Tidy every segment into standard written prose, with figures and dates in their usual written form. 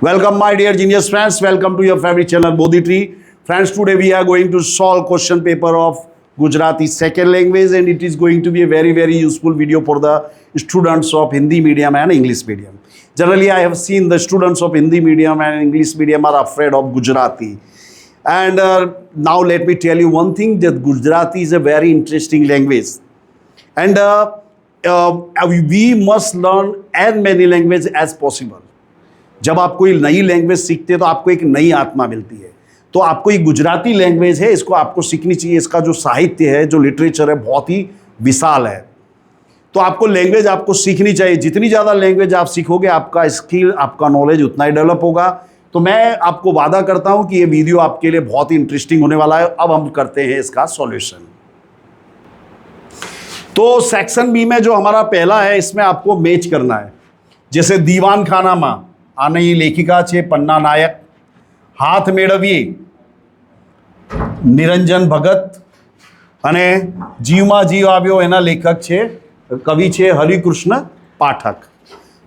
Welcome, my dear genius friends. Welcome to your favorite channel, Bodhi Tree. Friends, today we are going to solve question paper of Gujarati second language, and it is going to be a very useful video for the students of Hindi medium and English medium. Generally, I have seen the students of Hindi medium and English medium are afraid of Gujarati. And now let me tell you one thing, that Gujarati is a very interesting language. And we must learn as many languages as possible. जब आप कोई नई language सीखते हैं तो आपको एक नई आत्मा मिलती है। तो आपको ये गुजराती लैंग्वेज है, इसको आपको सीखनी चाहिए। इसका जो साहित्य है, जो लिटरेचर है, बहुत ही विशाल है। तो आपको लैंग्वेज आपको सीखनी चाहिए। जितनी ज़्यादा लैंग्वेज आप सीखोगे, आपका स्किल, आपका नॉलेज उतना ही डेवलप होगा। तो मैं आपको वादा करता हूँ कि ये वीडियो आपके लिए बहुत ही इंटरेस्टिंग होने वाला है। अब हम करते हैं इसका सॉल्यूशन। तो सेक्शन बी में जो हमारा पहला है, इसमें आपको मैच करना है। जैसे दीवान खाना मां, આની લેખિકા છે પન્ના નાયક। હાથ મેળવીએ નિરંજન ભગત, અને જીવમાં જીવ આવ્યો એના લેખક છે, કવિ છે હરિકૃષ્ણ પાઠક।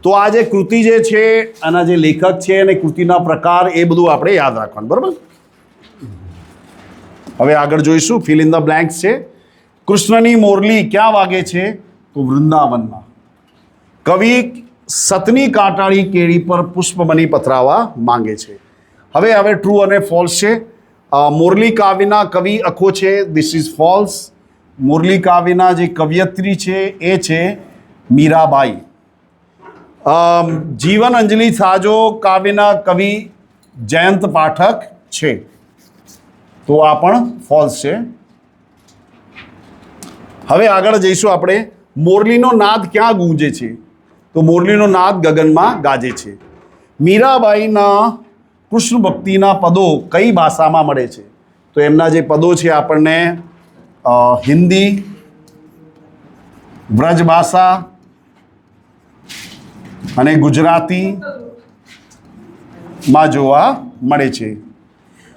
તો આ જે કૃતિ જે છે, આના જે લેખક છે અને કૃતિના પ્રકાર, એ બધું આપણે યાદ રાખવાનું, બરાબર। હવે આગળ જોઈશું। ફિલ ઇન ધ બ્લેન્ક્સ છે। કૃષ્ણની મોરલી ક્યાં વાગે છે? તો વૃંદાવનમાં। કવિ સતની કાંટાળી કેળી પર પુષ્પમણી પથરાવા માંગે છે। હવે ટ્રુ અને ફોલ્સ છે। મોરલી કાવ્યના કવિ અખો છે, ધીસ ઇઝ ફોલ્સ। મોરલી કાવ્યના જે કવિયત્રી છે એ છે મીરાબાઈ। જીવન અંજલિ સાજો કાવ્યના કવિ જયંત પાઠક છે, તો આ પણ ફોલ્સ છે। હવે આગળ જઈશું આપણે। મોરલીનો નાદ ક્યાં ગૂંજે છે? તો મોરલીનો નાદ ગગનમાં ગાજે છે। મીરાબાઈના કૃષ્ણ ભક્તિના પદો કઈ ભાષામાં મળે છે? તો એમના જે પદો છે આપણને હિન્દી, વ્રજ ભાષા અને ગુજરાતીમાં જોવા મળે છે।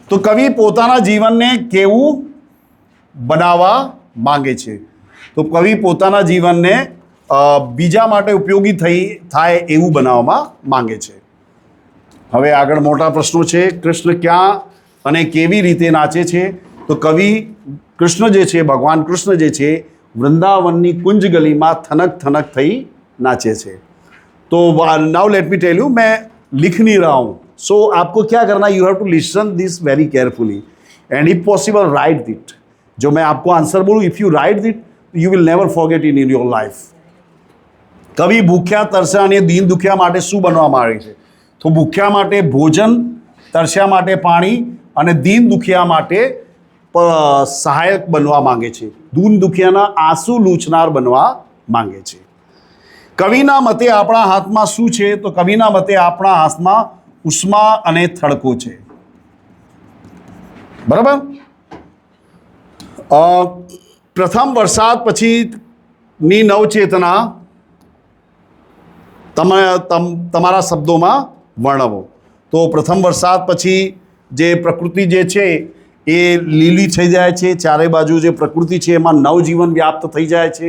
તો કવિ પોતાના જીવનને કેવું બનાવવા માંગે છે? તો કવિ પોતાના જીવનને બીજા માટે ઉપયોગી થાય એવું બનાવવામાં માંગે છે। હવે આગળ મોટા પ્રશ્નો છે। કૃષ્ણ ક્યાં અને કેવી રીતે નાચે છે? તો કવિ કૃષ્ણ જે છે, ભગવાન કૃષ્ણ જે છે, વૃંદાવનની કુંજ ગલીમાં થનક થનક થઈ નાચે છે। तो now let me tell you, मैं लिख नहीं रहा हूँ, सो आपको क्या करना है, you have to listen this very carefully and if possible write it. जो मैं आपको आंसर बोलूँ, if you write it you will never forget in your life. कवि भूख्या तरस्या અને દીન દુખ્યા માટે શું બનવા માંગે છે? તો ભૂખ્યા માટે ભોજન, તરસ્યા માટે પાણી અને દીન દુખ્યા માટે સહાયક બનવા માંગે છે। દીન દુખ્યાના આંસુ લૂછનાર બનવા માંગે છે। કવિના મતે આપણા હાથમાં શું છે? તો કવિના મતે આપણા હાથમાં ઉષ્મા અને થડકો છે, બરાબર। પ્રથમ વરસાદ પછીની નવચેતના તમારા શબ્દોમાં વર્ણવો। તો પ્રથમ વરસાદ પછી જે પ્રકૃતિ જે છે એ લીલી થઈ જાય છે, ચારે બાજુ જે પ્રકૃતિ છે એમાં નવજીવન વ્યાપ્ત થઈ જાય છે।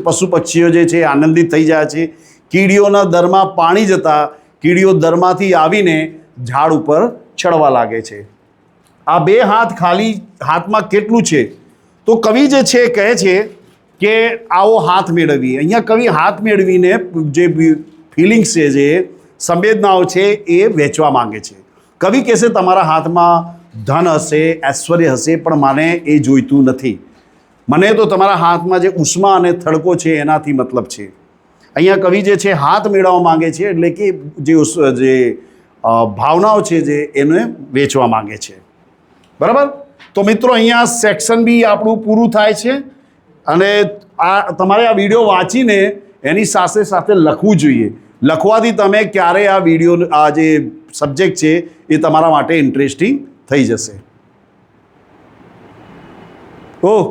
પશુ પક્ષીઓ જે છે આનંદિત થઈ જાય છે। કીડીઓના દરમાં પાણી જતાં કીડીઓ દરમાંથી આવીને ઝાડ ઉપર ચડવા લાગે છે। આ બે હાથ ખાલી હાથમાં કેટલું છે? તો કવિ જે છે કહે છે કે આવો હાથ મેળવીએ। અહીંયા કવિ હાથ મેળવીને જે ફિલિંગ્સ છે, જે સંવેદનાઓ છે, એ વેચવા માંગે છે। કવિ કહેશે તમારા હાથમાં ધન હશે, ઐશ્વર્ય હશે, પણ મને એ જોઈતું નથી। મને તો તમારા હાથમાં જે ઉષ્મા અને થડકો છે એનાથી મતલબ છે। અહીંયા કવિ જે છે હાથ મેળવવા માંગે છે, એટલે કે જે ભાવનાઓ છે જે એને વેચવા માંગે છે, બરાબર। તો મિત્રો અહીંયા સેક્શન બી આપણું પૂરું થાય છે। અને તમારે આ વિડીયો વાંચીને એની સાથે સાથે લખવું જોઈએ। લખવાથી તમે ક્યારે આ વિડીયો, આ જે સબ્જેક્ટ છે એ તમારા માટે ઇન્ટરેસ્ટિંગ થઈ જશે। ઓહ,